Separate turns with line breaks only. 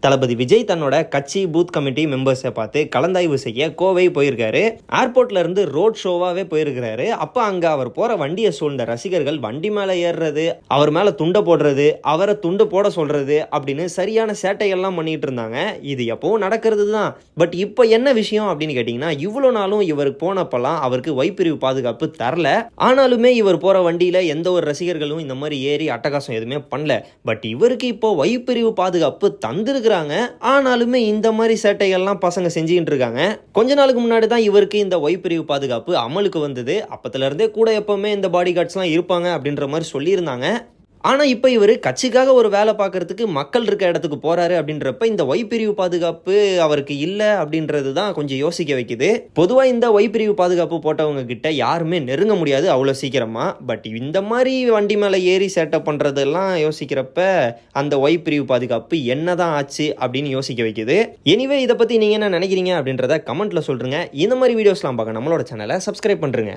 தளபதி விஜய் தன்னோட கட்சி booth committee மெம்பர்ஸை பார்த்து கலந்தாய்வு செய்ய கோவை போயிருக்காரு. ஏர்போர்ட்ல இருந்து ரோட் ஷோவாவே போயிருக்கிறாரு. அப்ப அங்க அவர் போற வண்டியை சூழ்ந்த ரசிகர்கள் வண்டி மேல ஏறுறது, அவர் மேல துண்டை போடுறது, அவரை துண்டு போட சொல்றது அப்படின்னு சரியான சேட்டையெல்லாம் பண்ணிட்டு இருந்தாங்க. இது எப்பவும் நடக்கிறது தான். பட் இப்போ என்ன விஷயம் அப்படின்னு கேட்டீங்கன்னா, இவ்வளவு நாளும் இவர் போனப்பெல்லாம் அவருக்கு வைப்பிரிவு பாதுகாப்பு தரல. ஆனாலுமே இவர் போற வண்டியில எந்த ஒரு ரசிகர்களும் இந்த மாதிரி ஏறி அட்டகாசம் எதுவுமே பண்ணல. பட் இவருக்கு இப்போ வைப்பிரிவு பாதுகாப்பு தந்திருக்கிறாங்க. ஆனாலுமே இந்த மாதிரி சேட்டைகள்லாம் பசங்க செஞ்சுக்கிட்டு இருக்காங்க. கொஞ்ச நாளுக்கு முன்னாடி தான் இவருக்கு இந்த வைப்பிரிவு பாதுகாப்பு அமலுக்கு வந்தது. அப்பத்துல இருந்தே கூட எப்பவுமே இந்த பாடி கார்ட்ஸ்லாம் இருப்பாங்க அப்படின்ற மாதிரி சொல்லியிருந்தாங்க. ஆனால் இப்போ இவர் கட்சிக்காக ஒரு வேலை பார்க்கறதுக்கு மக்கள் இருக்க இடத்துக்கு போகிறாரு அப்படின்றப்ப இந்த ஒய்பிரிவு பாதுகாப்பு அவருக்கு இல்லை அப்படின்றது தான் கொஞ்சம் யோசிக்க வைக்குது. பொதுவாக இந்த ஒய்பிரிவு பாதுகாப்பு போட்டவங்க கிட்ட யாருமே நெருங்க முடியாது அவ்வளோ சீக்கிரமாக. பட் இந்த மாதிரி வண்டி மேலே ஏறி சேட்டப் பண்ணுறதெல்லாம் யோசிக்கிறப்ப அந்த ஒய்பிரிவு பாதுகாப்பு என்ன தான் ஆச்சு அப்படின்னு யோசிக்க வைக்குது. எனிவே இதை பற்றி நீங்கள் என்ன நினைக்கிறீங்க அப்படின்றத கமெண்ட்டில் சொல்லுங்கள். இந்த மாதிரி வீடியோஸ்லாம் பார்க்க நம்மளோட சேனலை சப்ஸ்கிரைப் பண்ணுறேங்க.